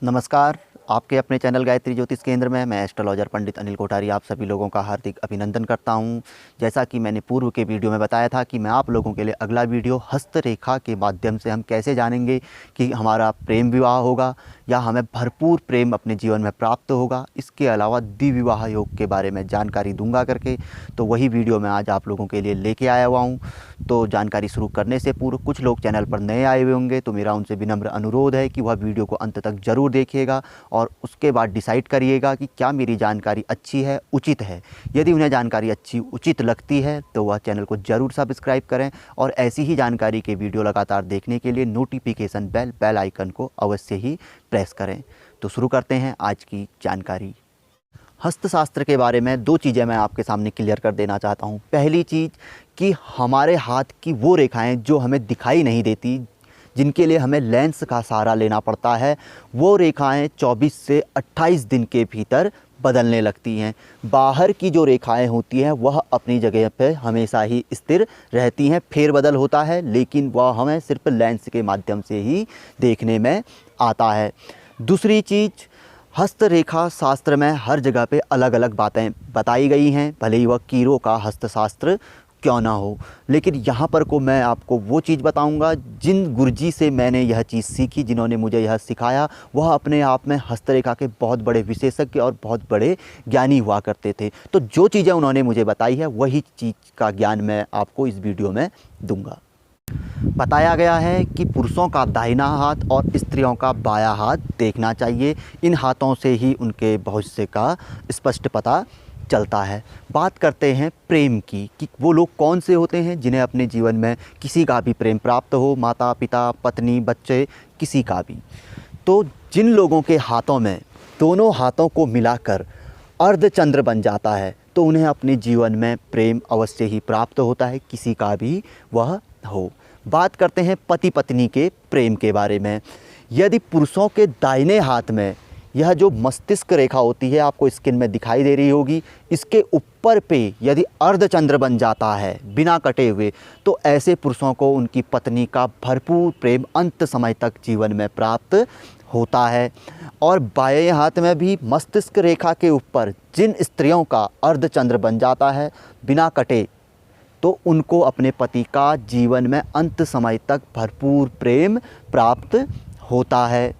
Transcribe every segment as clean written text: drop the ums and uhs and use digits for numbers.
नमस्कार। आपके अपने चैनल गायत्री ज्योतिष केंद्र में मैं एस्ट्रोलॉजर पंडित अनिल कोठारी आप सभी लोगों का हार्दिक अभिनंदन करता हूं। जैसा कि मैंने पूर्व के वीडियो में बताया था कि मैं आप लोगों के लिए अगला वीडियो हस्तरेखा के माध्यम से हम कैसे जानेंगे कि हमारा प्रेम विवाह होगा या हमें भरपूर प्रेम अपने जीवन में प्राप्त होगा। इसके अलावा द्विविवाह योग के बारे में जानकारी दूंगा करके, तो वही वीडियो मैं आज आप लोगों के लिए लेके आया हुआ हूँ। तो जानकारी शुरू करने से पूर्व कुछ लोग चैनल पर नए आए हुए होंगे, तो मेरा उनसे विनम्र अनुरोध है कि वह वीडियो को अंत तक ज़रूर देखिएगा और उसके बाद डिसाइड करिएगा कि क्या मेरी जानकारी अच्छी है, उचित है। यदि उन्हें जानकारी अच्छी उचित लगती है तो वह चैनल को ज़रूर सब्सक्राइब करें और ऐसी ही जानकारी के वीडियो लगातार देखने के लिए नोटिफिकेशन बेल आइकन को अवश्य ही प्रेस करें। तो शुरू करते हैं आज की जानकारी। हस्तशास्त्र के बारे में दो चीज़ें मैं आपके सामने क्लियर कर देना चाहता हूँ। पहली चीज़ कि हमारे हाथ की वो रेखाएं जो हमें दिखाई नहीं देती, जिनके लिए हमें लेंस का सहारा लेना पड़ता है, वो रेखाएं 24 से 28 दिन के भीतर बदलने लगती हैं। बाहर की जो रेखाएं होती हैं वह अपनी जगह पे हमेशा ही स्थिर रहती हैं, फेरबदल होता है, लेकिन वह हमें सिर्फ लेंस के माध्यम से ही देखने में आता है। दूसरी चीज़, हस्तरेखा शास्त्र में हर जगह पे अलग अलग बातें बताई गई हैं, भले ही वह कीरो का हस्तशास्त्र क्यों ना हो। लेकिन यहाँ पर को मैं आपको वो चीज़ बताऊँगा जिन गुरुजी से मैंने यह चीज़ सीखी, जिन्होंने मुझे यह सिखाया, वह अपने आप में हस्तरेखा के बहुत बड़े विशेषज्ञ और बहुत बड़े ज्ञानी हुआ करते थे। तो जो चीज़ें उन्होंने मुझे बताई है वही चीज़ का ज्ञान मैं आपको इस वीडियो में दूँगा। बताया गया है कि पुरुषों का दाहिना हाथ और स्त्रियों का बायां हाथ देखना चाहिए। इन हाथों से ही उनके भविष्य का स्पष्ट पता चलता है। बात करते हैं प्रेम की कि वो लोग कौन से होते हैं जिन्हें अपने जीवन में किसी का भी प्रेम प्राप्त हो, माता पिता पत्नी बच्चे किसी का भी। तो जिन लोगों के हाथों में दोनों हाथों को मिलाकर अर्धचंद्र बन जाता है तो उन्हें अपने जीवन में प्रेम अवश्य ही प्राप्त होता है, किसी का भी वह हो। बात करते हैं पति पत्नी के प्रेम के बारे में। यदि पुरुषों के दाहिने हाथ में यह जो मस्तिष्क रेखा होती है, आपको स्क्रीन में दिखाई दे रही होगी, इसके ऊपर पे यदि अर्धचंद्र बन जाता है बिना कटे हुए, तो ऐसे पुरुषों को उनकी पत्नी का भरपूर प्रेम अंत समय तक जीवन में प्राप्त होता है। और बाएं हाथ में भी मस्तिष्क रेखा के ऊपर जिन स्त्रियों का अर्धचंद्र बन जाता है बिना कटे, तो उनको अपने पति का जीवन में अंत समय तक भरपूर प्रेम प्राप्त होता है।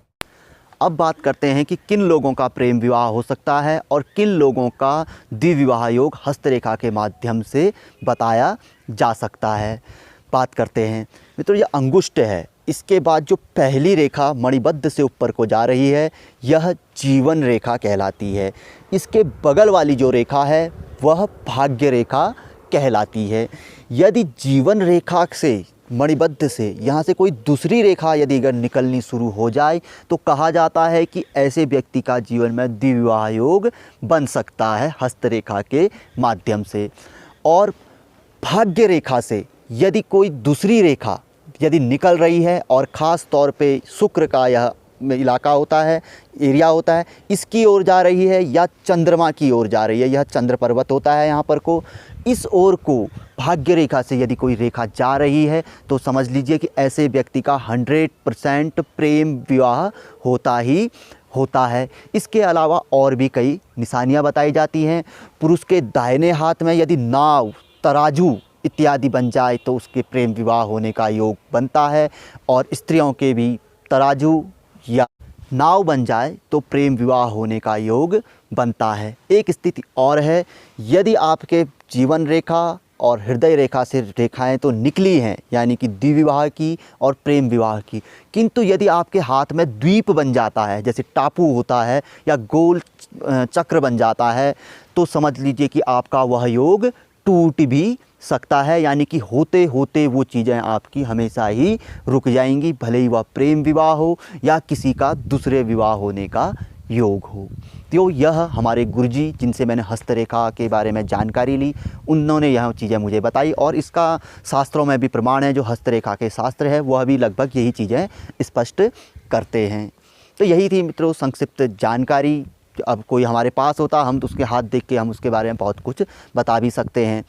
अब बात करते हैं कि किन लोगों का प्रेम विवाह हो सकता है और किन लोगों का द्विविवाह योग हस्तरेखा के माध्यम से बताया जा सकता है। बात करते हैं मित्रों, ये अंगुष्ठ है, इसके बाद जो पहली रेखा मणिबद्ध से ऊपर को जा रही है यह जीवन रेखा कहलाती है। इसके बगल वाली जो रेखा है वह भाग्य रेखा कहलाती है। यदि जीवन रेखा से मणिबद्ध से यहाँ से कोई दूसरी रेखा यदि अगर निकलनी शुरू हो जाए तो कहा जाता है कि ऐसे व्यक्ति का जीवन में द्विविवाह योग बन सकता है हस्तरेखा के माध्यम से। और भाग्य रेखा से यदि कोई दूसरी रेखा यदि निकल रही है और ख़ास तौर पे शुक्र का यह इलाका होता है, एरिया होता है, इसकी ओर जा रही है या चंद्रमा की ओर जा रही है, यह चंद्र पर्वत होता है यहाँ पर को, इस ओर को भाग्य रेखा से यदि कोई रेखा जा रही है तो समझ लीजिए कि ऐसे व्यक्ति का 100% प्रेम विवाह होता ही होता है। इसके अलावा और भी कई निशानियाँ बताई जाती हैं। पुरुष के दाहिने हाथ में यदि नाव, तराजू इत्यादि बन जाए तो उसके प्रेम विवाह होने का योग बनता है, और स्त्रियों के भी तराजू या नाव बन जाए तो प्रेम विवाह होने का योग बनता है। एक स्थिति और है, यदि आपके जीवन रेखा और हृदय रेखा से रेखाएं तो निकली हैं, यानी कि द्विविवाह की और प्रेम विवाह की, किंतु यदि आपके हाथ में द्वीप बन जाता है, जैसे टापू होता है या गोल चक्र बन जाता है, तो समझ लीजिए कि आपका वह योग टूट भी सकता है, यानी कि होते होते वो चीज़ें आपकी हमेशा ही रुक जाएंगी, भले ही वह प्रेम विवाह हो या किसी का दूसरे विवाह होने का योग हो। तो यह हमारे गुरुजी जिनसे मैंने हस्तरेखा के बारे में जानकारी ली, उन्होंने यह चीज़ें मुझे बताई, और इसका शास्त्रों में भी प्रमाण है। जो हस्तरेखा के शास्त्र है वह भी लगभग यही चीज़ें स्पष्ट करते हैं। तो यही थी मित्रों संक्षिप्त जानकारी। अब कोई हमारे पास होता, हम तो उसके हाथ देख के हम उसके बारे में बहुत कुछ बता भी सकते हैं।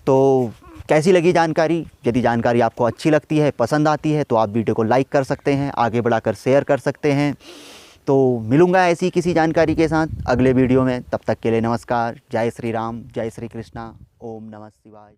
तो कैसी लगी जानकारी? यदि जानकारी आपको अच्छी लगती है, पसंद आती है, तो आप वीडियो को लाइक कर सकते हैं, आगे बढ़ाकर शेयर कर सकते हैं। तो मिलूँगा ऐसी किसी जानकारी के साथ अगले वीडियो में। तब तक के लिए नमस्कार। जय श्री राम, जय श्री कृष्णा, ओम नमः शिवाय।